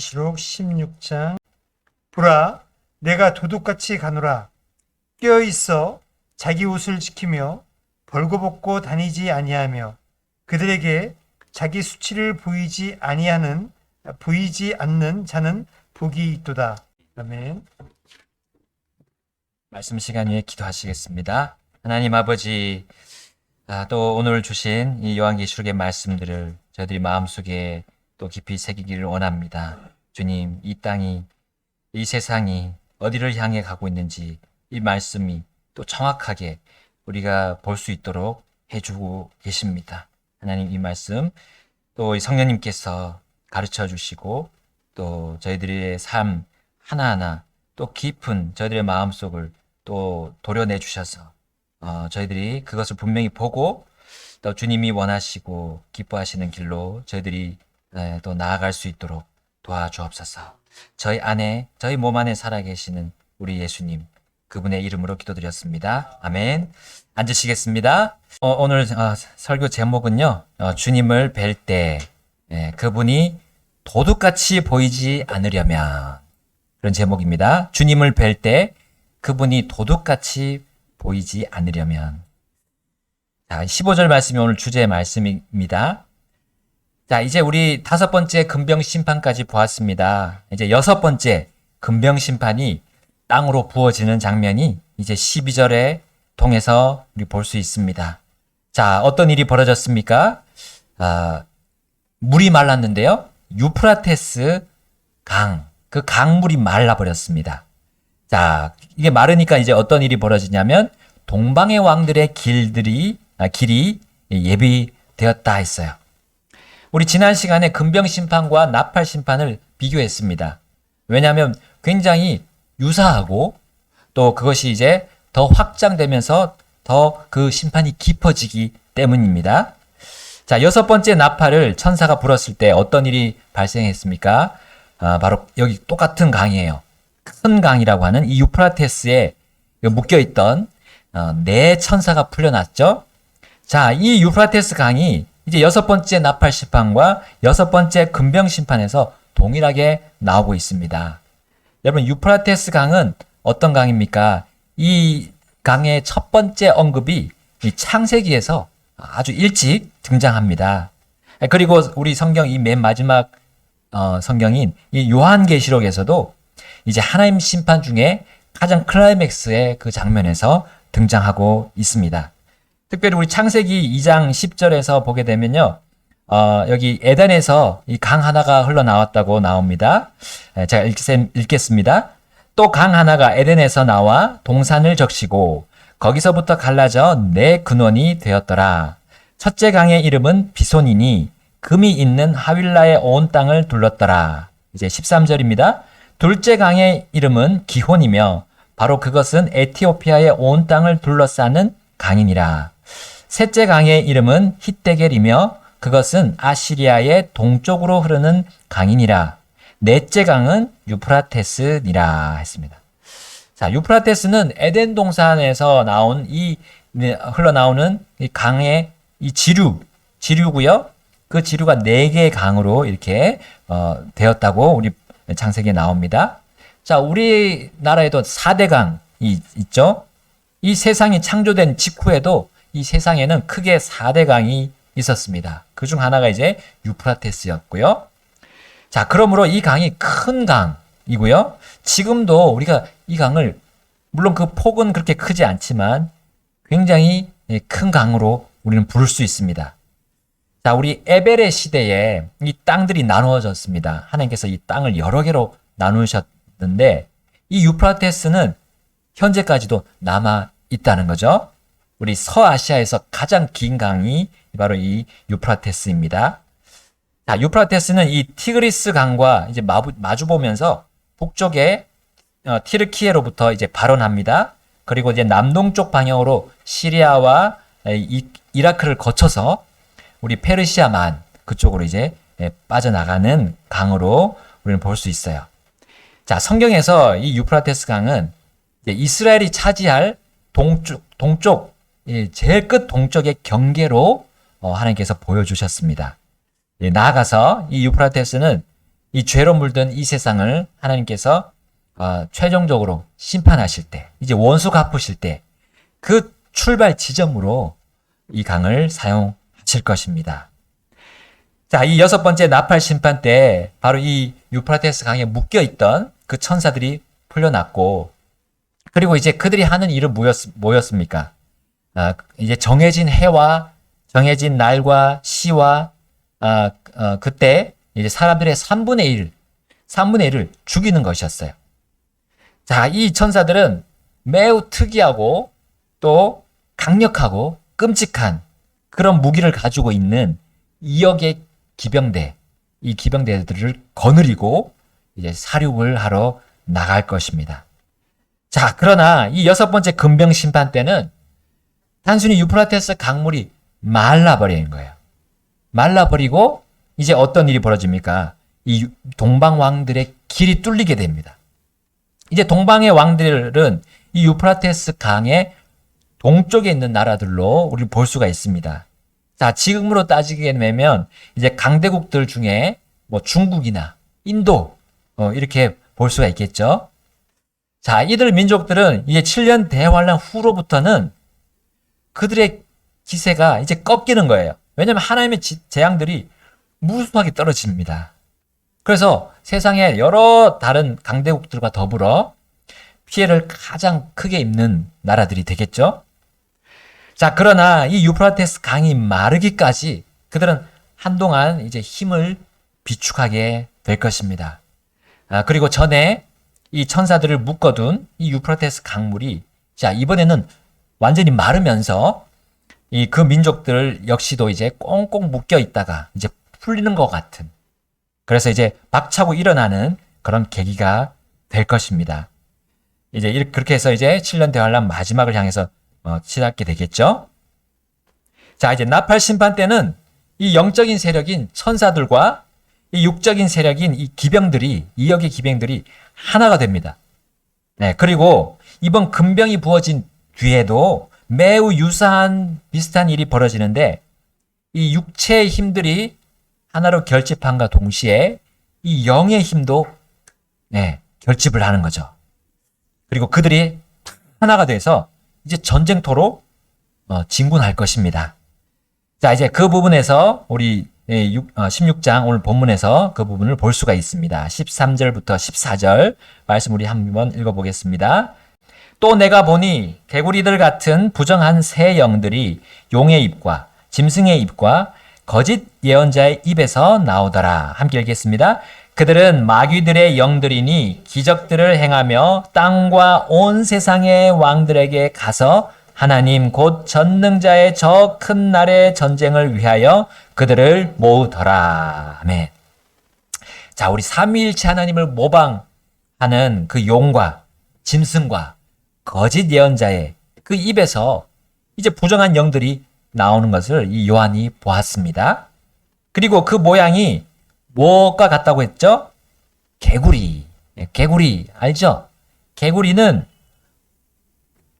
요한계시록 16장 보라, 내가 도둑같이 가노라. 깨어있어 자기 옷을 지키며 벌거벗고 다니지 아니하며 그들에게 자기 수치를 보이지 않는 자는 복이 있도다. 아멘. 말씀 시간 위에 기도하시겠습니다. 하나님 아버지, 또 오늘 주신 이 요한계시록의 말씀들을 저희들이 마음속에 또 깊이 새기기를 원합니다. 주님, 이 땅이, 이 세상이 어디를 향해 가고 있는지 이 말씀이 또 정확하게 우리가 볼 수 있도록 해주고 계십니다. 하나님, 이 말씀 또 이 성령님께서 가르쳐 주시고 또 저희들의 삶 하나하나 또 깊은 저희들의 마음속을 또 도려내 주셔서 저희들이 그것을 분명히 보고 또 주님이 원하시고 기뻐하시는 길로 저희들이 또 나아갈 수 있도록 도와주옵소서. 저희 몸 안에 살아계시는 우리 예수님, 그분의 이름으로 기도드렸습니다. 아멘. 앉으시겠습니다. 오늘 설교 제목은요, 주님을 뵐 때 그분이 도둑같이 보이지 않으려면, 그런 제목입니다. 주님을 뵐 때 그분이 도둑같이 보이지 않으려면. 자, 15절 말씀이 오늘 주제의 말씀입니다. 자, 이제 우리 5번째 금병심판까지 보았습니다. 이제 6번째 금병심판이 땅으로 부어지는 장면이 이제 12절에 통해서 우리 볼 수 있습니다. 자, 어떤 일이 벌어졌습니까? 물이 말랐는데요. 유프라테스 강, 그 강물이 말라버렸습니다. 자, 이게 마르니까 이제 어떤 일이 벌어지냐면 동방의 왕들의 길이 예비되었다 했어요. 우리 지난 시간에 금병심판과 나팔심판을 비교했습니다. 왜냐하면 굉장히 유사하고 또 그것이 이제 더 확장되면서 더 그 심판이 깊어지기 때문입니다. 자, 6번째 나팔을 천사가 불었을 때 어떤 일이 발생했습니까? 바로 여기 똑같은 강이에요. 큰 강이라고 하는 이 유프라테스에 묶여있던 네 천사가 풀려났죠. 자, 이 유프라테스 강이 이제 6번째 나팔 심판과 6번째 금병 심판에서 동일하게 나오고 있습니다. 여러분, 유프라테스 강은 어떤 강입니까? 이 강의 첫 번째 언급이 이 창세기에서 아주 일찍 등장합니다. 그리고 우리 성경 이 맨 마지막 성경인 이 요한계시록에서도 이제 하나님 심판 중에 가장 클라이맥스의 그 장면에서 등장하고 있습니다. 특별히 우리 창세기 2장 10절에서 보게 되면요. 여기 에덴에서 이 강 하나가 흘러나왔다고 나옵니다. 제가 읽겠습니다. 또 강 하나가 에덴에서 나와 동산을 적시고 거기서부터 갈라져 네 근원이 되었더라. 첫째 강의 이름은 비손이니 금이 있는 하윌라의 온 땅을 둘렀더라. 이제 13절입니다. 둘째 강의 이름은 기혼이며 바로 그것은 에티오피아의 온 땅을 둘러싸는 강이니라. 셋째 강의 이름은 히데겔이며 그것은 아시리아의 동쪽으로 흐르는 강이니라. 넷째 강은 유프라테스니라 했습니다. 자, 유프라테스는 에덴 동산에서 나온 흘러나오는 이 강의 이 지류고요. 그 지류가 4개의 강으로 이렇게 되었다고 우리 창세기에 나옵니다. 자, 우리나라에도 4대 강이 있죠. 이 세상이 창조된 직후에도 이 세상에는 크게 4대 강이 있었습니다. 그 중 하나가 이제 유프라테스였고요. 자, 그러므로 이 강이 큰 강이고요. 지금도 우리가 이 강을 물론 그 폭은 그렇게 크지 않지만 굉장히 큰 강으로 우리는 부를 수 있습니다. 자, 우리 에벨의 시대에 이 땅들이 나누어졌습니다. 하나님께서 이 땅을 여러 개로 나누셨는데 이 유프라테스는 현재까지도 남아 있다는 거죠. 우리 서아시아에서 가장 긴 강이 바로 이 유프라테스입니다. 자, 유프라테스는 이 티그리스 강과 이제 마주 보면서 북쪽에 티르키예로부터 이제 발원합니다. 그리고 이제 남동쪽 방향으로 시리아와 이라크를 거쳐서 우리 페르시아만 그쪽으로 이제 빠져나가는 강으로 우리는 볼 수 있어요. 자, 성경에서 이 유프라테스 강은 이스라엘이 차지할 동쪽, 제일 끝 동쪽의 경계로 하나님께서 보여주셨습니다. 나아가서 이 유프라테스는 이 죄로 물든 이 세상을 하나님께서 최종적으로 심판하실 때, 이제 원수 갚으실 때 그 출발 지점으로 이 강을 사용하실 것입니다. 자, 이 6번째 나팔 심판 때 바로 이 유프라테스 강에 묶여 있던 그 천사들이 풀려났고, 그리고 이제 그들이 하는 일은 뭐였습니까? 이제 정해진 해와 정해진 날과 시와 그때 이제 사람들의 3분의 1을 죽이는 것이었어요. 자, 이 천사들은 매우 특이하고 또 강력하고 끔찍한 그런 무기를 가지고 있는 2억의 기병대, 이 기병대들을 거느리고 이제 사륙을 하러 나갈 것입니다. 자, 그러나 이 6번째 금병 심판 때는 단순히 유프라테스 강물이 말라버리는 거예요. 말라버리고 이제 어떤 일이 벌어집니까? 이 동방 왕들의 길이 뚫리게 됩니다. 이제 동방의 왕들은 이 유프라테스 강의 동쪽에 있는 나라들로 우리 볼 수가 있습니다. 자, 지금으로 따지게 되면 이제 강대국들 중에 뭐 중국이나 인도 이렇게 볼 수가 있겠죠. 자, 이들 민족들은 이제 7년 대환란 후로부터는 그들의 기세가 이제 꺾이는 거예요. 왜냐하면 하나님의 재앙들이 무수하게 떨어집니다. 그래서 세상의 여러 다른 강대국들과 더불어 피해를 가장 크게 입는 나라들이 되겠죠. 자, 그러나 이 유프라테스 강이 마르기까지 그들은 한동안 이제 힘을 비축하게 될 것입니다. 그리고 전에 이 천사들을 묶어둔 이 유프라테스 강물이 자, 이번에는 완전히 마르면서 그 민족들 역시도 이제 꽁꽁 묶여 있다가 이제 풀리는 것 같은, 그래서 이제 박차고 일어나는 그런 계기가 될 것입니다. 이제 그렇게 해서 이제 7년 대환란 마지막을 향해서 치닫게 되겠죠. 자, 이제 나팔 심판 때는 이 영적인 세력인 천사들과 이 육적인 세력인 이 기병들이, 2억의 기병들이 하나가 됩니다. 네, 그리고 이번 금병이 부어진 뒤에도 매우 유사한 비슷한 일이 벌어지는데, 이 육체의 힘들이 하나로 결집함과 동시에 이 영의 힘도 결집을 하는 거죠. 그리고 그들이 하나가 돼서 이제 전쟁터로 진군할 것입니다. 자, 이제 그 부분에서 우리 16장 오늘 본문에서 그 부분을 볼 수가 있습니다. 13절부터 14절 말씀 우리 한번 읽어보겠습니다. 또 내가 보니 개구리들 같은 부정한 새 영들이 용의 입과 짐승의 입과 거짓 예언자의 입에서 나오더라. 함께 읽겠습니다. 그들은 마귀들의 영들이니 기적들을 행하며 땅과 온 세상의 왕들에게 가서 하나님 곧 전능자의 저 큰 날의 전쟁을 위하여 그들을 모으더라. 아멘. 자, 우리 삼위일체 하나님을 모방하는 그 용과 짐승과 거짓 예언자의 그 입에서 이제 부정한 영들이 나오는 것을 이 요한이 보았습니다. 그리고 그 모양이 뭐가 같다고 했죠? 개구리. 개구리 알죠? 개구리는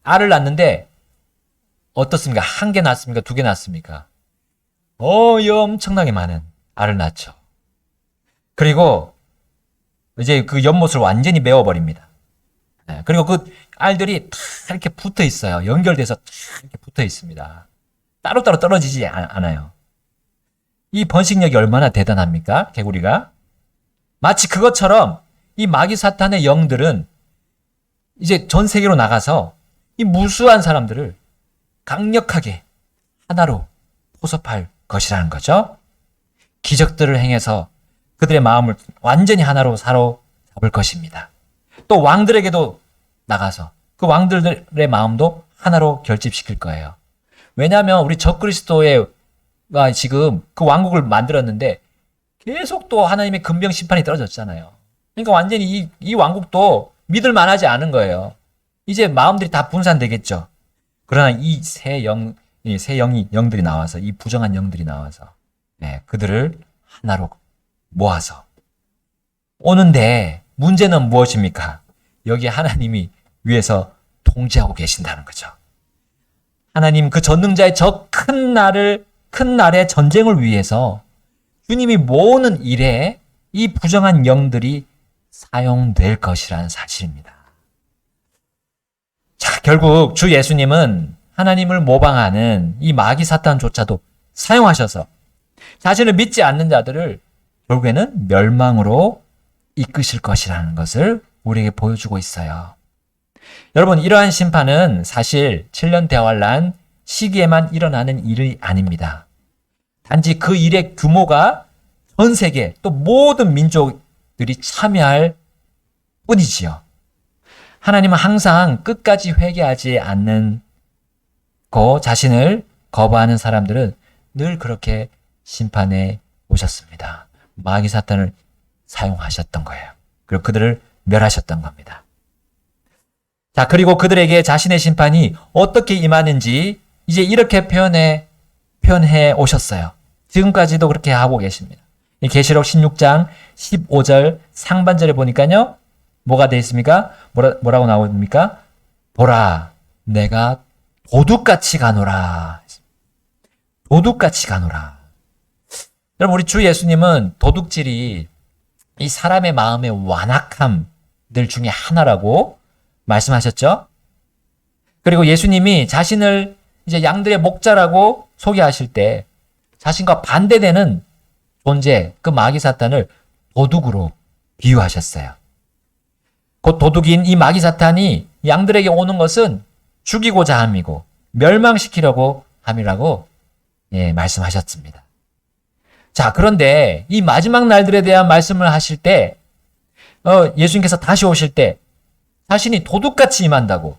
알을 낳는데 어떻습니까? 한 개 낳습니까? 두 개 낳습니까? 엄청나게 많은 알을 낳죠. 그리고 이제 그 연못을 완전히 메워버립니다. 그리고 그 알들이 다 이렇게 붙어 있어요. 연결돼서 다 이렇게 붙어 있습니다. 따로따로 떨어지지 않아요. 이 번식력이 얼마나 대단합니까? 개구리가. 마치 그것처럼 이 마귀 사탄의 영들은 이제 전 세계로 나가서 이 무수한 사람들을 강력하게 하나로 포섭할 것이라는 거죠. 기적들을 행해서 그들의 마음을 완전히 하나로 사로잡을 것입니다. 또 왕들에게도 나가서 그 왕들의 마음도 하나로 결집시킬 거예요. 왜냐하면 우리 적그리스도가 지금 그 왕국을 만들었는데 계속 또 하나님의 금병 심판이 떨어졌잖아요. 그러니까 완전히 이 왕국도 믿을 만하지 않은 거예요. 이제 마음들이 다 분산되겠죠. 그러나 이 새 영들이 나와서, 이 부정한 영들이 나와서 그들을 하나로 모아서 오는데, 문제는 무엇입니까? 여기 하나님이 위에서 통제하고 계신다는 거죠. 하나님 그 전능자의 저 큰 날의 전쟁을 위해서 주님이 모으는 일에 이 부정한 영들이 사용될 것이라는 사실입니다. 자, 결국 주 예수님은 하나님을 모방하는 이 마귀 사탄조차도 사용하셔서 자신을 믿지 않는 자들을 결국에는 멸망으로 이끄실 것이라는 것을 우리에게 보여주고 있어요. 여러분, 이러한 심판은 사실 7년 대환란 시기에만 일어나는 일이 아닙니다. 단지 그 일의 규모가 전 세계 또 모든 민족들이 참여할 뿐이지요. 하나님은 항상 끝까지 회개하지 않는 자신을 거부하는 사람들은 늘 그렇게 심판해 오셨습니다. 마귀 사탄을 사용하셨던 거예요. 그리고 그들을 멸하셨던 겁니다. 자, 그리고 그들에게 자신의 심판이 어떻게 임하는지 이제 이렇게 표현해 오셨어요. 지금까지도 그렇게 하고 계십니다. 이 계시록 16장 15절 상반절에 보니까요. 뭐가 되어 있습니까? 뭐라고 나옵니까? 보라, 내가 도둑같이 가노라. 도둑같이 가노라. 여러분, 우리 주 예수님은 도둑질이 이 사람의 마음의 완악함들 중에 하나라고 말씀하셨죠? 그리고 예수님이 자신을 이제 양들의 목자라고 소개하실 때 자신과 반대되는 존재, 그 마귀 사탄을 도둑으로 비유하셨어요. 곧 도둑인 이 마귀 사탄이 양들에게 오는 것은 죽이고자 함이고 멸망시키려고 함이라고 말씀하셨습니다. 자, 그런데 이 마지막 날들에 대한 말씀을 하실 때 예수님께서 다시 오실 때 자신이 도둑같이 임한다고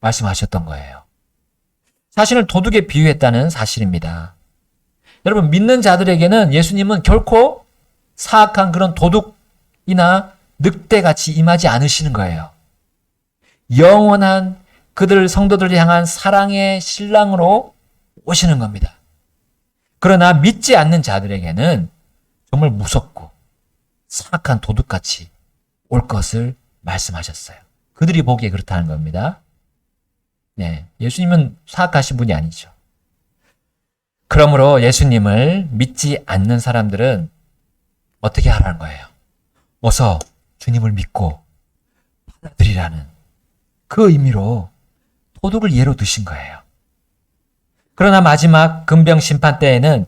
말씀하셨던 거예요. 자신을 도둑에 비유했다는 사실입니다. 여러분, 믿는 자들에게는 예수님은 결코 사악한 그런 도둑이나 늑대같이 임하지 않으시는 거예요. 영원한 그들 성도들을 향한 사랑의 신랑으로 오시는 겁니다. 그러나 믿지 않는 자들에게는 정말 무섭고 사악한 도둑같이 올 것을 말씀하셨어요. 그들이 보기에 그렇다는 겁니다. 네, 예수님은 사악하신 분이 아니죠. 그러므로 예수님을 믿지 않는 사람들은 어떻게 하라는 거예요? 어서 주님을 믿고 받아들이라는 그 의미로 도둑을 예로 드신 거예요. 그러나 마지막 금병 심판 때에는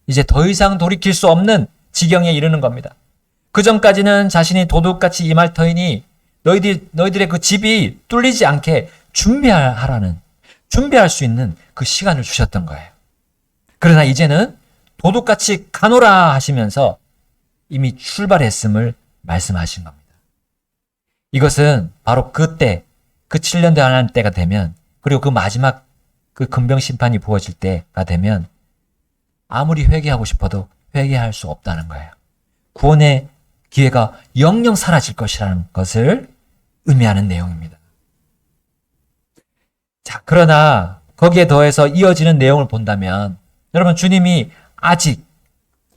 이제 더 이상 돌이킬 수 없는 지경에 이르는 겁니다. 그 전까지는 자신이 도둑같이 임할 터이니 너희들의 그 집이 뚫리지 않게 준비할 수 있는 그 시간을 주셨던 거예요. 그러나 이제는 도둑같이 가노라 하시면서 이미 출발했음을 말씀하신 겁니다. 이것은 바로 그때, 그 7년 대환란 때가 되면, 그리고 그 마지막 그 금병 심판이 부어질 때가 되면 아무리 회개하고 싶어도 회개할 수 없다는 거예요. 구원의 기회가 영영 사라질 것이라는 것을 의미하는 내용입니다. 자, 그러나 거기에 더해서 이어지는 내용을 본다면 여러분, 주님이 아직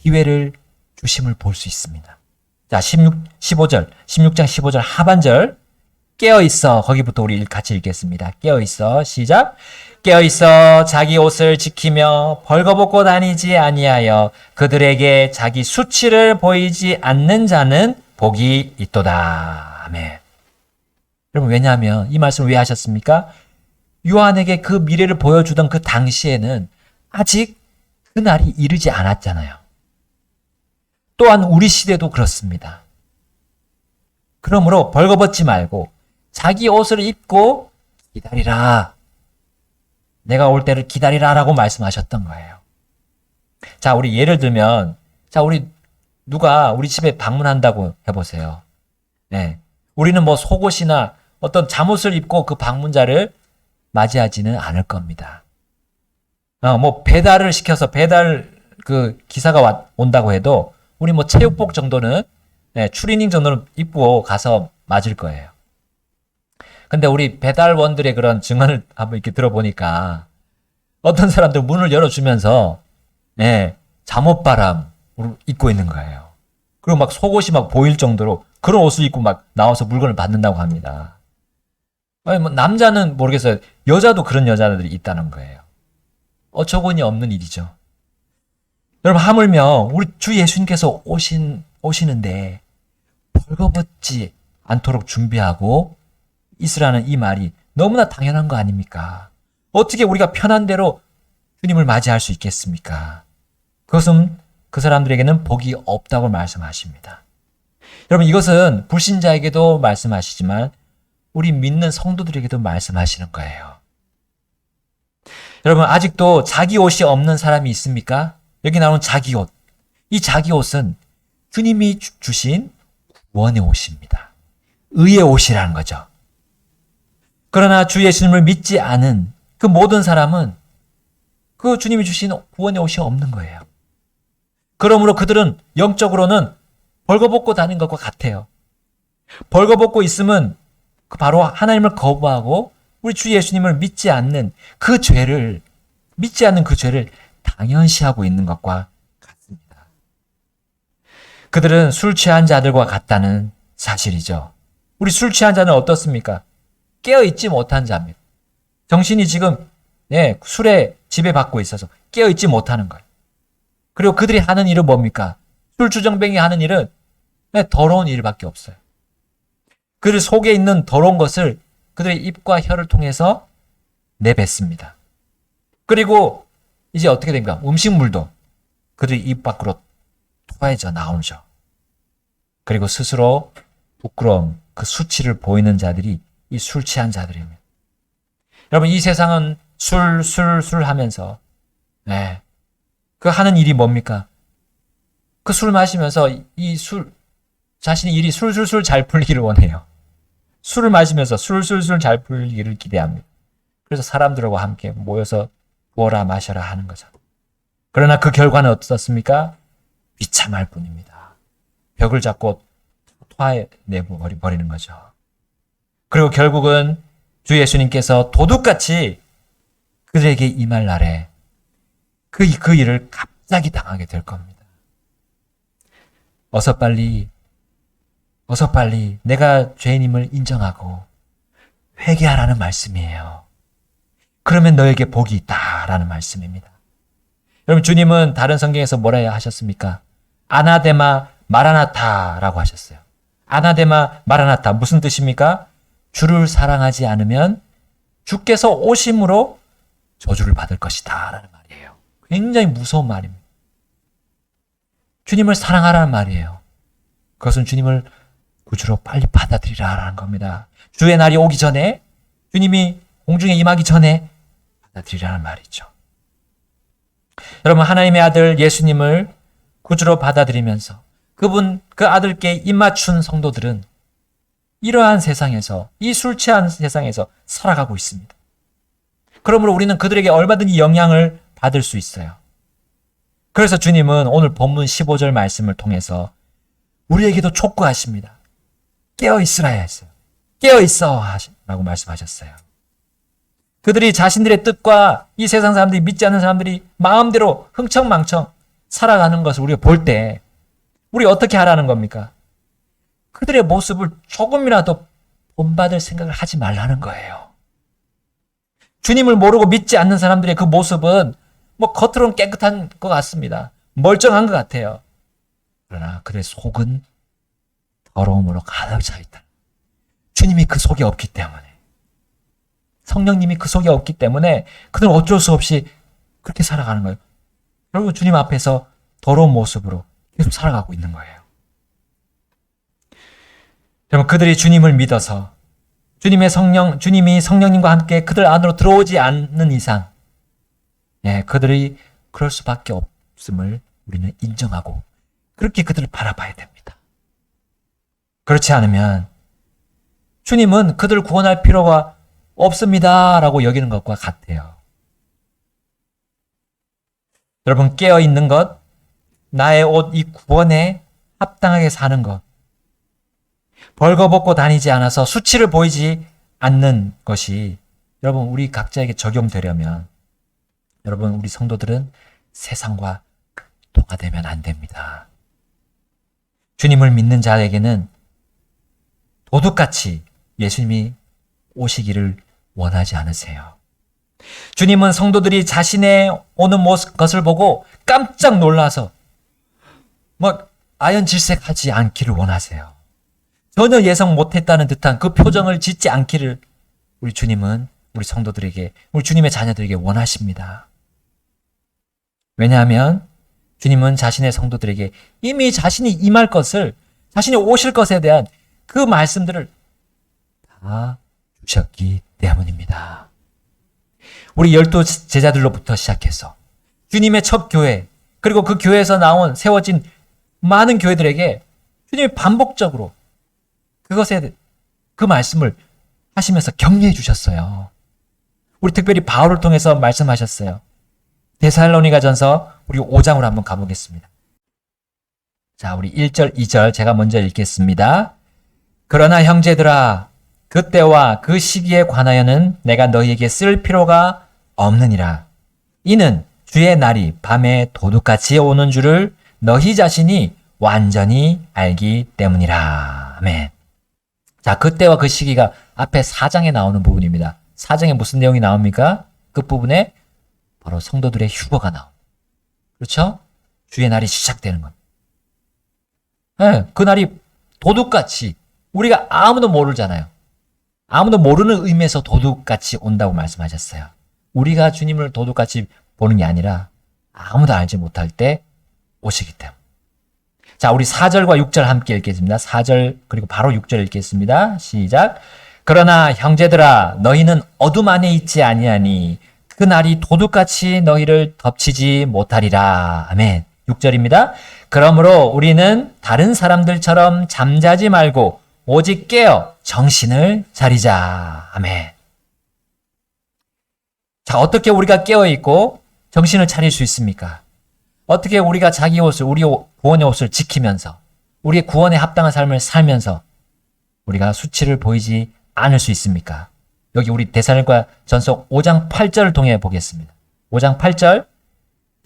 기회를 주심을 볼 수 있습니다. 자, 16장 15절 하반절, 깨어있어. 거기부터 우리 같이 읽겠습니다. 깨어있어. 시작. 깨어있어 자기 옷을 지키며 벌거벗고 다니지 아니하여 그들에게 자기 수치를 보이지 않는 자는 복이 있도다. 아멘. 여러분, 왜냐하면 이 말씀을 왜 하셨습니까? 요한에게 그 미래를 보여주던 그 당시에는 아직 그 날이 이르지 않았잖아요. 또한 우리 시대도 그렇습니다. 그러므로 벌거벗지 말고 자기 옷을 입고 기다리라. 내가 올 때를 기다리라 라고 말씀하셨던 거예요. 자, 우리 예를 들면, 우리 누가 우리 집에 방문한다고 해보세요. 네. 우리는 뭐 속옷이나 어떤 잠옷을 입고 그 방문자를 맞이하지는 않을 겁니다. 뭐 배달을 시켜서 배달 그 기사가 온다고 해도 우리 뭐 체육복 정도는, 추리닝 정도는 입고 가서 맞을 거예요. 근데 우리 배달원들의 그런 증언을 한번 이렇게 들어보니까 어떤 사람들 문을 열어주면서 잠옷바람을 입고 있는 거예요. 그리고 막 속옷이 막 보일 정도로 그런 옷을 입고 막 나와서 물건을 받는다고 합니다. 아니, 뭐 남자는 모르겠어요. 여자도 그런 여자들이 있다는 거예요. 어처구니 없는 일이죠. 여러분, 하물며 우리 주 예수님께서 오신 오시는데 벌거벗지 않도록 준비하고 있으라는 이 말이 너무나 당연한 거 아닙니까? 어떻게 우리가 편한 대로 주님을 맞이할 수 있겠습니까? 그것은 그 사람들에게는 복이 없다고 말씀하십니다. 여러분, 이것은 불신자에게도 말씀하시지만 우리 믿는 성도들에게도 말씀하시는 거예요. 여러분, 아직도 자기 옷이 없는 사람이 있습니까? 여기 나오는 자기 옷. 이 자기 옷은 주님이 주신 구원의 옷입니다. 의의 옷이라는 거죠. 그러나 주 예수님을 믿지 않은 그 모든 사람은 그 주님이 주신 구원의 옷이 없는 거예요. 그러므로 그들은 영적으로는 벌거벗고 다니는 것과 같아요. 벌거벗고 있으면 바로 하나님을 거부하고 우리 주 예수님을 믿지 않는 그 죄를 당연시하고 있는 것과 같습니다. 그들은 술 취한 자들과 같다는 사실이죠. 우리 술 취한 자는 어떻습니까? 깨어있지 못한 자입니다. 정신이 지금 술에 지배받고 있어서 깨어있지 못하는 거예요. 그리고 그들이 하는 일은 뭡니까? 술주정뱅이 하는 일은 더러운 일밖에 없어요. 그들 속에 있는 더러운 것을 그들의 입과 혀를 통해서 내뱉습니다. 그리고 이제 어떻게 됩니까? 음식물도 그들의 입 밖으로 토해져 나오죠. 그리고 스스로 부끄러움, 그 수치를 보이는 자들이 이 술 취한 자들입니다. 여러분, 이 세상은 술 하면서 그 하는 일이 뭡니까? 그 술 마시면서 자신의 일이 술술술 잘 풀리기를 원해요. 술을 마시면서 술술술 잘 풀리기를 기대합니다. 그래서 사람들하고 함께 모여서 부어라 마셔라 하는 거죠. 그러나 그 결과는 어떻습니까? 비참할 뿐입니다. 벽을 잡고 토해내버리는 거죠. 그리고 결국은 주 예수님께서 도둑같이 그들에게 임할 날에 그 일을 갑자기 당하게 될 겁니다. 어서 빨리 내가 죄인임을 인정하고 회개하라는 말씀이에요. 그러면 너에게 복이 있다라는 말씀입니다. 여러분, 주님은 다른 성경에서 뭐라 하셨습니까? 아나데마 마라나타라고 하셨어요. 아나데마 마라나타 무슨 뜻입니까? 주를 사랑하지 않으면 주께서 오심으로 저주를 받을 것이다 라는 말이에요. 굉장히 무서운 말입니다. 주님을 사랑하라는 말이에요. 그것은 주님을 구주로 빨리 받아들이라라는 겁니다. 주의 날이 오기 전에, 주님이 공중에 임하기 전에 받아들이라는 말이죠. 여러분, 하나님의 아들 예수님을 구주로 받아들이면서 그 아들께 입맞춘 성도들은 이러한 세상에서, 이 술 취한 세상에서 살아가고 있습니다. 그러므로 우리는 그들에게 얼마든지 영향을 받을 수 있어요. 그래서 주님은 오늘 본문 15절 말씀을 통해서 우리에게도 촉구하십니다. 깨어있으라 했어요. 깨어있어 라고 말씀하셨어요. 그들이 자신들의 뜻과 이 세상 사람들이 믿지 않는 사람들이 마음대로 흥청망청 살아가는 것을 우리가 볼 때 우리 어떻게 하라는 겁니까? 그들의 모습을 조금이라도 본받을 생각을 하지 말라는 거예요. 주님을 모르고 믿지 않는 사람들의 그 모습은 겉으로는 깨끗한 것 같습니다. 멀쩡한 것 같아요. 그러나 그들의 속은 더러움으로 가득 차 있다. 주님이 그 속에 없기 때문에, 성령님이 그 속에 없기 때문에 그들은 어쩔 수 없이 그렇게 살아가는 거예요. 결국 주님 앞에서 더러운 모습으로 계속 살아가고 있는 거예요. 여러분, 그들이 주님을 믿어서 주님이 성령님과 함께 그들 안으로 들어오지 않는 이상, 그들이 그럴 수밖에 없음을 우리는 인정하고 그렇게 그들을 바라봐야 됩니다. 그렇지 않으면 주님은 그들을 구원할 필요가 없습니다라고 여기는 것과 같아요. 여러분, 깨어있는 것, 나의 옷, 이 구원에 합당하게 사는 것, 벌거벗고 다니지 않아서 수치를 보이지 않는 것이 여러분 우리 각자에게 적용되려면 여러분 우리 성도들은 세상과 동화되면 안 됩니다. 주님을 믿는 자에게는 도둑같이 예수님이 오시기를 원하지 않으세요. 주님은 성도들이 자신의 오는 것을 보고 깜짝 놀라서 아연질색하지 않기를 원하세요. 전혀 예상 못했다는 듯한 그 표정을 짓지 않기를 우리 주님은 우리 성도들에게, 우리 주님의 자녀들에게 원하십니다. 왜냐하면 주님은 자신의 성도들에게 이미 자신이 임할 것을, 자신이 오실 것에 대한 그 말씀들을 다 주셨기 때문입니다. 우리 12 제자들로부터 시작해서 주님의 첫 교회, 그리고 그 교회에서 나온 세워진 많은 교회들에게 주님이 반복적으로 그 말씀을 하시면서 격려해 주셨어요. 우리 특별히 바울을 통해서 말씀하셨어요. 데살로니가전서 우리 5장으로 한번 가보겠습니다. 자, 우리 1절, 2절 제가 먼저 읽겠습니다. 그러나 형제들아, 그때와 그 시기에 관하여는 내가 너희에게 쓸 필요가 없느니라. 이는 주의 날이 밤에 도둑같이 오는 줄을 너희 자신이 완전히 알기 때문이라. 아멘. 자, 그때와 그 시기가 앞에 4장에 나오는 부분입니다. 4장에 무슨 내용이 나옵니까? 그 부분에 바로 성도들의 휴거가 나옵니다. 그렇죠? 주의 날이 시작되는 겁니다. 네, 그 날이 도둑같이, 우리가 아무도 모르잖아요. 아무도 모르는 의미에서 도둑같이 온다고 말씀하셨어요. 우리가 주님을 도둑같이 보는 게 아니라 아무도 알지 못할 때 오시기 때문에. 자, 우리 4절과 6절 함께 읽겠습니다. 4절 그리고 바로 6절 읽겠습니다. 시작. 그러나 형제들아, 너희는 어둠 안에 있지 아니하니 그 날이 도둑같이 너희를 덮치지 못하리라. 아멘. 6절입니다. 그러므로 우리는 다른 사람들처럼 잠자지 말고 오직 깨어 정신을 차리자. 아멘. 자, 어떻게 우리가 깨어 있고 정신을 차릴 수 있습니까? 어떻게 우리가 자기 옷을, 우리 구원의 옷을 지키면서 우리의 구원에 합당한 삶을 살면서 우리가 수치를 보이지 않을 수 있습니까? 여기 우리 데살로니가 전서 5장 8절을 통해 보겠습니다. 5장 8절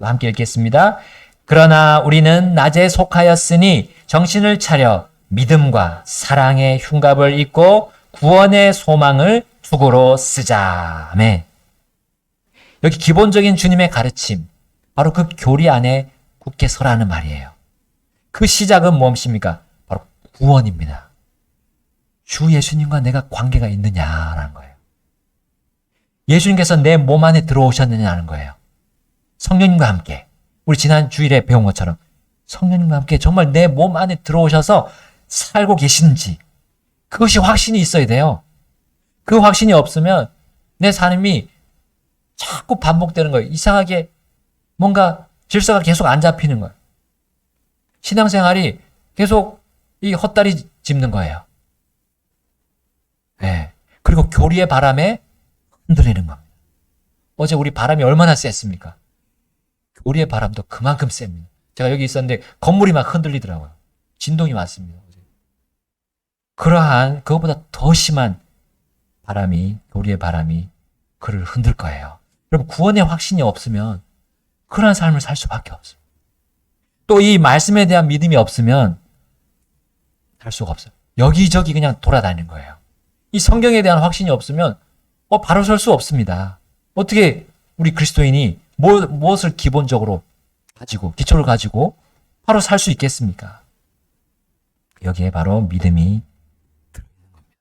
함께 읽겠습니다. 그러나 우리는 낮에 속하였으니 정신을 차려 믿음과 사랑의 흉갑을 입고 구원의 소망을 투구로 쓰자. 아멘. 여기 기본적인 주님의 가르침, 바로 그 교리 안에 굳게 서라는 말이에요. 그 시작은 무엇입니까? 바로 구원입니다. 주 예수님과 내가 관계가 있느냐라는 거예요. 예수님께서 내 몸 안에 들어오셨느냐는 거예요. 성령님과 함께, 우리 지난 주일에 배운 것처럼 성령님과 함께 정말 내 몸 안에 들어오셔서 살고 계신지, 그것이 확신이 있어야 돼요. 그 확신이 없으면 내 삶이 자꾸 반복되는 거예요. 이상하게 뭔가 질서가 계속 안 잡히는 거예요. 신앙생활이 계속 이 헛다리 짚는 거예요. 네. 그리고 교리의 바람에 흔들리는 겁니다. 어제 우리 바람이 얼마나 셌습니까? 교리의 바람도 그만큼 셉니다. 제가 여기 있었는데 건물이 막 흔들리더라고요. 진동이 왔습니다. 그러한 그것보다 더 심한 바람이, 교리의 바람이 그를 흔들 거예요. 여러분, 구원의 확신이 없으면 그러한 삶을 살 수밖에 없어요. 또 이 말씀에 대한 믿음이 없으면 살 수가 없어요. 여기저기 그냥 돌아다니는 거예요. 이 성경에 대한 확신이 없으면 바로 설 수 없습니다. 어떻게 우리 그리스도인이 무엇을 기본적으로 가지고, 기초를 가지고 바로 살 수 있겠습니까? 여기에 바로 믿음이 들어있는 겁니다.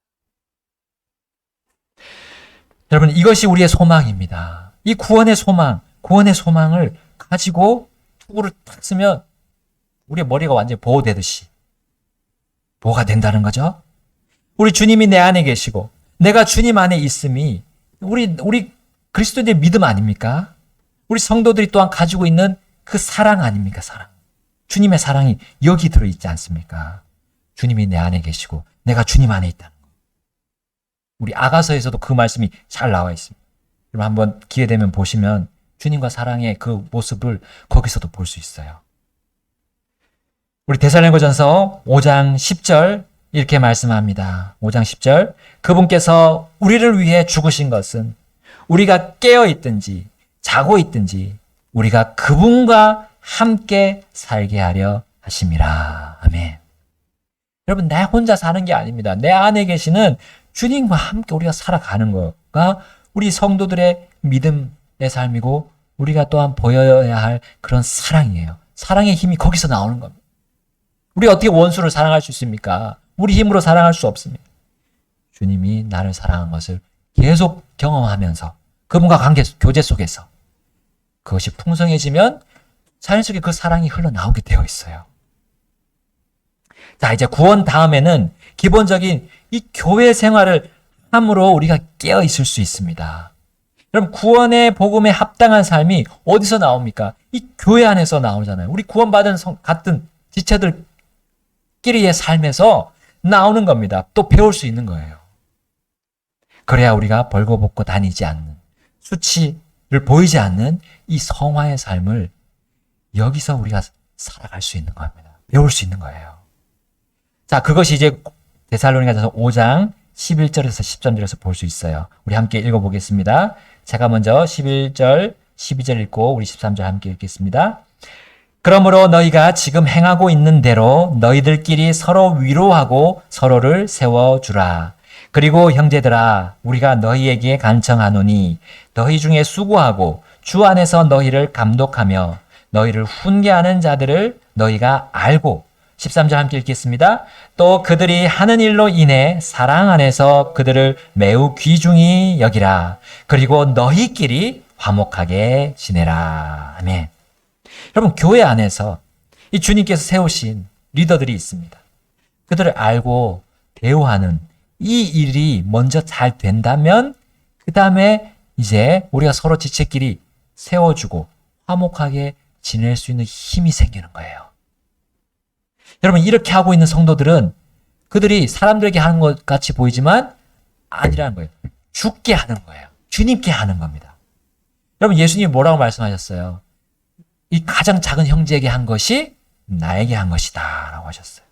여러분, 이것이 우리의 소망입니다. 이 구원의 소망, 구원의 소망을 가지고 투구를 탁 쓰면 우리의 머리가 완전히 보호되듯이 보호가 된다는 거죠. 우리 주님이 내 안에 계시고 내가 주님 안에 있음이 우리 그리스도인의 믿음 아닙니까? 우리 성도들이 또한 가지고 있는 그 사랑 아닙니까? 사랑. 주님의 사랑이 여기 들어있지 않습니까? 주님이 내 안에 계시고 내가 주님 안에 있다는 거. 우리 아가서에서도 그 말씀이 잘 나와 있습니다. 여러분 한번 기회 되면 보시면 주님과 사랑의 그 모습을 거기서도 볼 수 있어요. 우리 데살로니가전서 5장 10절 이렇게 말씀합니다. 5장 10절. 그분께서 우리를 위해 죽으신 것은 우리가 깨어 있든지 자고 있든지 우리가 그분과 함께 살게 하려 하심이라. 아멘. 여러분, 나 혼자 사는 게 아닙니다. 내 안에 계시는 주님과 함께 우리가 살아가는 거가 우리 성도들의 믿음의 삶이고 우리가 또한 보여야 할 그런 사랑이에요. 사랑의 힘이 거기서 나오는 겁니다. 우리 어떻게 원수를 사랑할 수 있습니까? 우리 힘으로 사랑할 수 없습니다. 주님이 나를 사랑한 것을 계속 경험하면서 그분과 관계, 교제 속에서 그것이 풍성해지면 자연스럽게 그 사랑이 흘러나오게 되어 있어요. 자, 이제 구원 다음에는 기본적인 이 교회 생활을 함으로 우리가 깨어 있을 수 있습니다. 그럼 구원의 복음에 합당한 삶이 어디서 나옵니까? 이 교회 안에서 나오잖아요. 우리 구원받은 같은 지체들끼리의 삶에서 나오는 겁니다. 또 배울 수 있는 거예요. 그래야 우리가 벌거벗고 다니지 않는, 수치를 보이지 않는 이 성화의 삶을 여기서 우리가 살아갈 수 있는 겁니다. 배울 수 있는 거예요. 자, 그것이 이제 데살로니가전서 5장 11절에서 13절에서 볼 수 있어요. 우리 함께 읽어보겠습니다. 제가 먼저 11절, 12절 읽고 우리 13절 함께 읽겠습니다. 그러므로 너희가 지금 행하고 있는 대로 너희들끼리 서로 위로하고 서로를 세워주라. 그리고 형제들아, 우리가 너희에게 간청하노니 너희 중에 수고하고 주 안에서 너희를 감독하며 너희를 훈계하는 자들을 너희가 알고 13절 함께 읽겠습니다. 또 그들이 하는 일로 인해 사랑 안에서 그들을 매우 귀중히 여기라. 그리고 너희끼리 화목하게 지내라. 아멘. 여러분, 교회 안에서 이 주님께서 세우신 리더들이 있습니다. 그들을 알고 대우하는 이 일이 먼저 잘 된다면 그 다음에 이제 우리가 서로 지체끼리 세워주고 화목하게 지낼 수 있는 힘이 생기는 거예요. 여러분, 이렇게 하고 있는 성도들은 그들이 사람들에게 하는 것 같이 보이지만 아니라는 거예요. 죽게 하는 거예요. 주님께 하는 겁니다. 여러분, 예수님이 뭐라고 말씀하셨어요? 이 가장 작은 형제에게 한 것이 나에게 한 것이다 라고 하셨어요.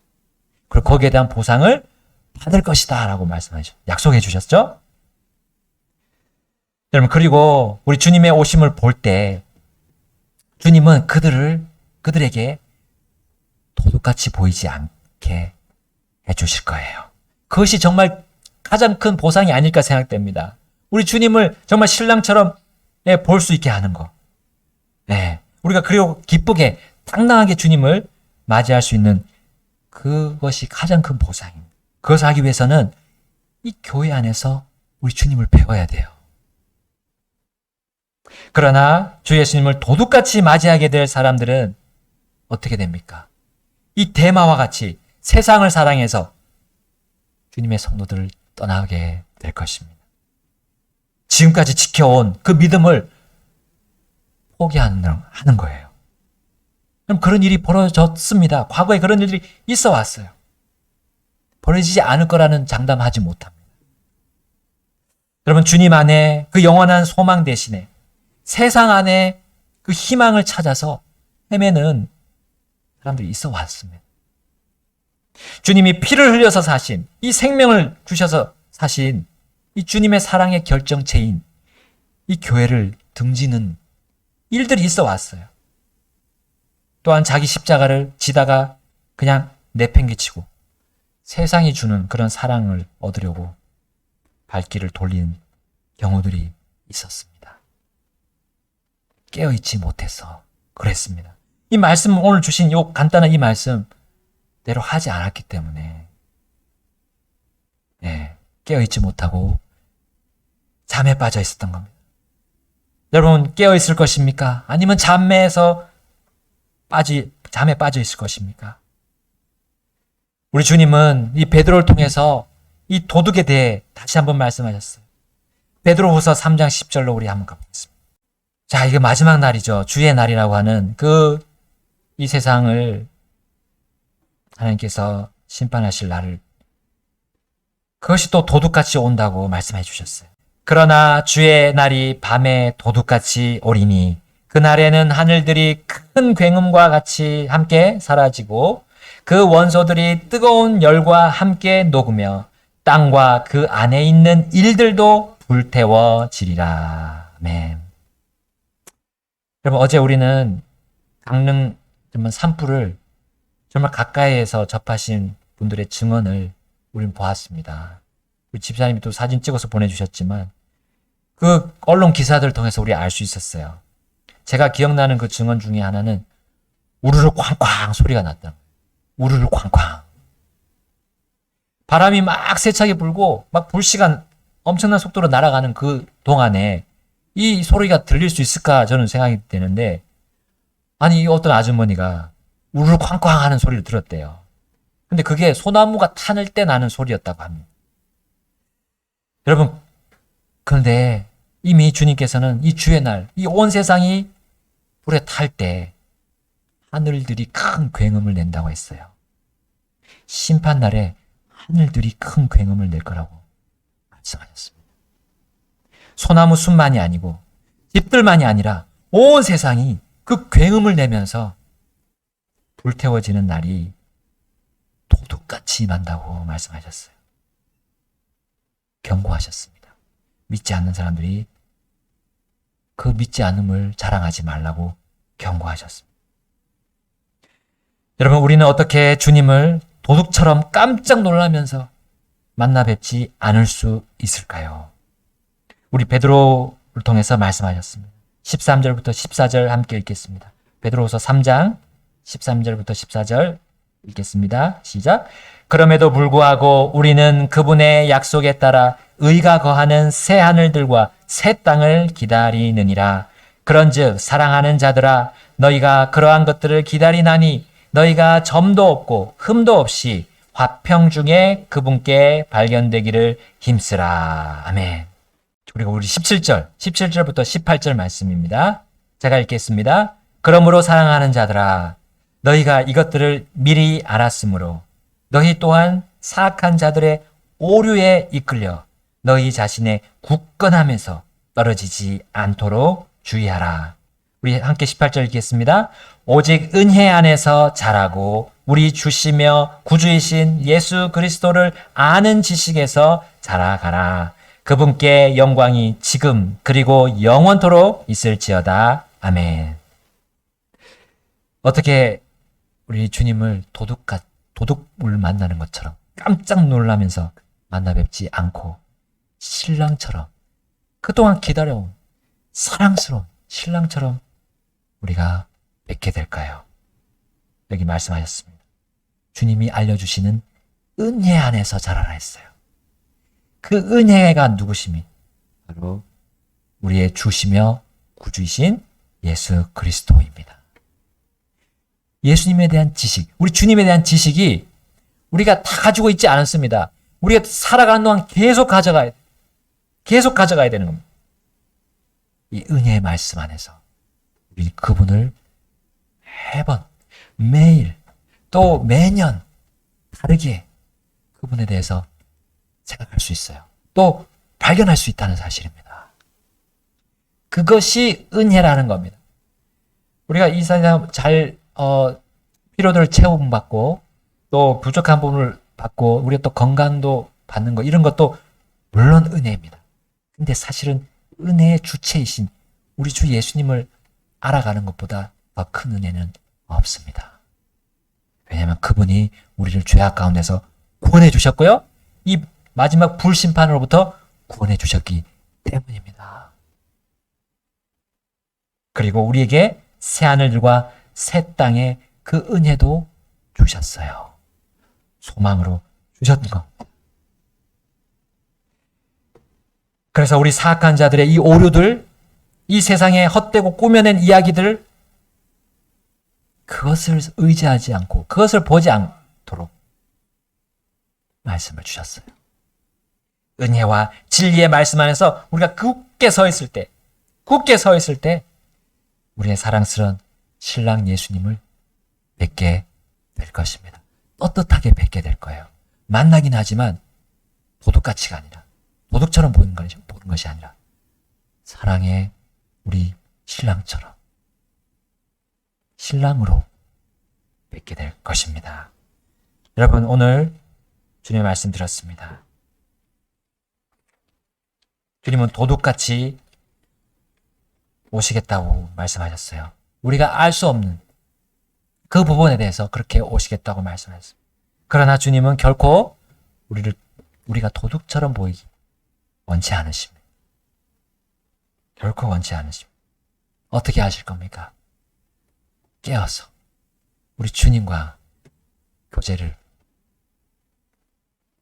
그리고 거기에 대한 보상을 받을 것이다 라고 말씀하셨죠. 약속해 주셨죠? 여러분, 그리고 우리 주님의 오심을 볼 때 주님은 그들에게 도둑같이 보이지 않게 해주실 거예요. 그것이 정말 가장 큰 보상이 아닐까 생각됩니다. 우리 주님을 정말 신랑처럼 볼 수 있게 하는 거. 네. 우리가 그리고 기쁘게 당당하게 주님을 맞이할 수 있는 그것이 가장 큰 보상입니다. 그것을 하기 위해서는 이 교회 안에서 우리 주님을 배워야 돼요. 그러나 주 예수님을 도둑같이 맞이하게 될 사람들은 어떻게 됩니까? 이 데마와 같이 세상을 사랑해서 주님의 성도들을 떠나게 될 것입니다. 지금까지 지켜온 그 믿음을 포기하는 거예요. 그럼 그런 일이 벌어졌습니다. 과거에 그런 일들이 있어 왔어요. 벌어지지 않을 거라는 장담하지 못합니다. 여러분, 주님 안에 그 영원한 소망 대신에 세상 안에 그 희망을 찾아서 헤매는 사람들이 있어 왔습니다. 주님이 피를 흘려서 사신, 이 생명을 주셔서 사신 이 주님의 사랑의 결정체인 이 교회를 등지는 일들이 있어 왔어요. 또한 자기 십자가를 지다가 그냥 내팽개치고 세상이 주는 그런 사랑을 얻으려고 발길을 돌린 경우들이 있었습니다. 깨어있지 못해서 그랬습니다. 이 말씀, 오늘 주신 이 간단한 이 말씀대로 하지 않았기 때문에 깨어있지 못하고 잠에 빠져 있었던 겁니다. 여러분, 깨어있을 것입니까? 아니면 잠에 빠져 있을 것입니까? 우리 주님은 이 베드로를 통해서 이 도둑에 대해 다시 한번 말씀하셨어요. 베드로후서 3장 10절로 우리 한번 가보겠습니다. 자, 이게 마지막 날이죠. 주의 날이라고 하는 이 세상을 하나님께서 심판하실 날을, 그것이 또 도둑같이 온다고 말씀해 주셨어요. 그러나 주의 날이 밤에 도둑같이 오리니 그 날에는 하늘들이 큰 굉음과 같이 함께 사라지고 그 원소들이 뜨거운 열과 함께 녹으며 땅과 그 안에 있는 일들도 불태워지리라. 아멘. 여러분, 어제 우리는 강릉 산불을 정말 가까이에서 접하신 분들의 증언을 우리는 보았습니다. 우리 집사님이 또 사진 찍어서 보내주셨지만 그 언론 기사들을 통해서 우리 알 수 있었어요. 제가 기억나는 그 증언 중에 하나는 우르르 쾅쾅 소리가 났다. 우르르 쾅쾅. 바람이 막 세차게 불고 막 불시간 엄청난 속도로 날아가는 그 동안에 이 소리가 들릴 수 있을까 저는 생각이 되는데, 아니 어떤 아주머니가 우르르 쾅쾅 하는 소리를 들었대요. 근데 그게 소나무가 타늘 때 나는 소리였다고 합니다. 여러분, 그런데 이미 주님께서는 이 주의 날, 이 온 세상이 불에 탈 때 하늘들이 큰 굉음을 낸다고 했어요. 심판날에 하늘들이 큰 굉음을 낼 거라고 말씀하셨습니다. 소나무 숲만이 아니고 집들만이 아니라 온 세상이 그 굉음을 내면서 불태워지는 날이 도둑같이 임한다고 말씀하셨어요. 경고하셨습니다. 믿지 않는 사람들이 그 믿지 않음을 자랑하지 말라고 경고하셨습니다. 여러분, 우리는 어떻게 주님을 도둑처럼 깜짝 놀라면서 만나 뵙지 않을 수 있을까요? 우리 베드로를 통해서 말씀하셨습니다. 13절부터 14절 함께 읽겠습니다. 베드로후서 3장 13절부터 14절 읽겠습니다. 시작. 그럼에도 불구하고 우리는 그분의 약속에 따라 의가 거하는 새 하늘들과 새 땅을 기다리느니라. 그런즉 사랑하는 자들아, 너희가 그러한 것들을 기다리나니 너희가 점도 없고 흠도 없이 화평 중에 그분께 발견되기를 힘쓰라. 아멘. 그리고 우리 17절부터 18절 말씀입니다. 제가 읽겠습니다. 그러므로 사랑하는 자들아, 너희가 이것들을 미리 알았으므로 너희 또한 사악한 자들의 오류에 이끌려 너희 자신의 굳건함에서 떨어지지 않도록 주의하라. 우리 함께 18절 읽겠습니다. 오직 은혜 안에서 자라고 우리 주시며 구주이신 예수 그리스도를 아는 지식에서 자라가라. 그분께 영광이 지금 그리고 영원토록 있을지어다. 아멘. 어떻게 우리 주님을 도둑을 만나는 것처럼 깜짝 놀라면서 만나 뵙지 않고 신랑처럼, 그동안 기다려온 사랑스러운 신랑처럼 우리가 뵙게 될까요? 여기 말씀하셨습니다. 주님이 알려주시는 은혜 안에서 자라라 했어요. 그 은혜가 누구심이? 바로 우리의 주시며 구주이신 예수 그리스도입니다. 예수님에 대한 지식, 우리 주님에 대한 지식이 우리가 다 가지고 있지 않습니다. 우리가 살아가는 동안 계속 가져가야 되는 겁니다. 이 은혜의 말씀 안에서 우리 그분을 매번, 매일, 또 매년 다르게 그분에 대해서 생각할 수 있어요. 또 발견할 수 있다는 사실입니다. 그것이 은혜라는 겁니다. 우리가 이 세상 필요들을 채움받고 또 부족한 부분을 받고 우리가 또 건강도 받는 거, 이런 것도 물론 은혜입니다. 근데 사실은 은혜의 주체이신 우리 주 예수님을 알아가는 것보다 더 큰 은혜는 없습니다. 왜냐하면 그분이 우리를 죄악 가운데서 구원해 주셨고요, 이 마지막 불심판으로부터 구원해 주셨기 때문입니다. 그리고 우리에게 새 하늘들과 새 땅의 그 은혜도 주셨어요. 소망으로 주셨던 것. 그래서 우리 사악한 자들의 이 오류들, 이 세상에 헛되고 꾸며낸 이야기들, 그것을 의지하지 않고 그것을 보지 않도록 말씀을 주셨어요. 은혜와 진리의 말씀 안에서 우리가 굳게 서 있을 때 우리의 사랑스러운 신랑 예수님을 뵙게 될 것입니다. 떳떳하게 뵙게 될 거예요. 만나긴 하지만 도둑같이가 아니라, 도둑처럼 보는 것이 아니라 사랑의 우리 신랑처럼, 신랑으로 뵙게 될 것입니다. 여러분, 오늘 주님의 말씀 들었습니다. 주님은 도둑같이 오시겠다고 말씀하셨어요. 우리가 알 수 없는 그 부분에 대해서 그렇게 오시겠다고 말씀하셨습니다. 그러나 주님은 결코 우리가 도둑처럼 보이기 원치 않으십니다. 결코 원치 않으십니다. 어떻게 하실 겁니까? 깨어서 우리 주님과 교제를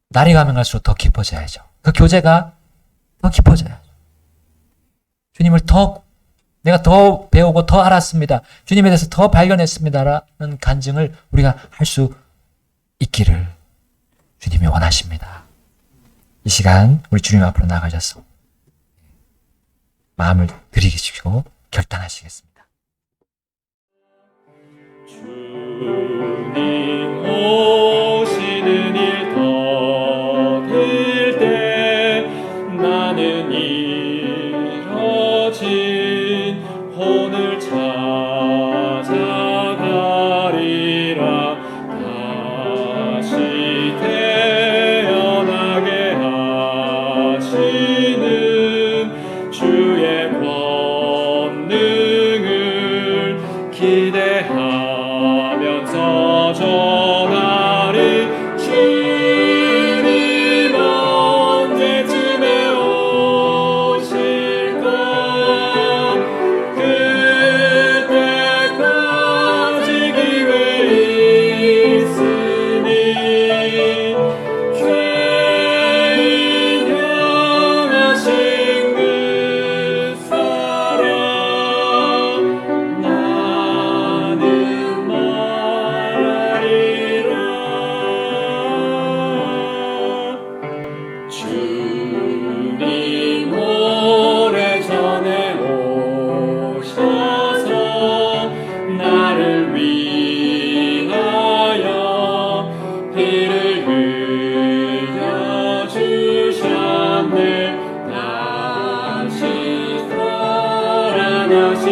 날이 가면 갈수록 더 깊어져야죠. 그 교제가 더 깊어져야죠. 주님을 내가 더 배우고 더 알았습니다. 주님에 대해서 더 발견했습니다라는 간증을 우리가 할 수 있기를 주님이 원하십니다. 이 시간 우리 주님 앞으로 나가셔서 마음을 들이시고 결단하시겠습니다. 주님 오시는 일 더딜 때 나는 이뤄진 혼을 찾아가리라. 다시 태어나게 하시는 주의 권능을 기대하면서 전하리. 주님 언제쯤에 오실까? 그때까지 기회 있으니 죄인 향하신 그 사랑 나는 말하리라. 주님 오래전에 오셔서 나를 위하여 피를 흘려주셨네. 다시 살아나신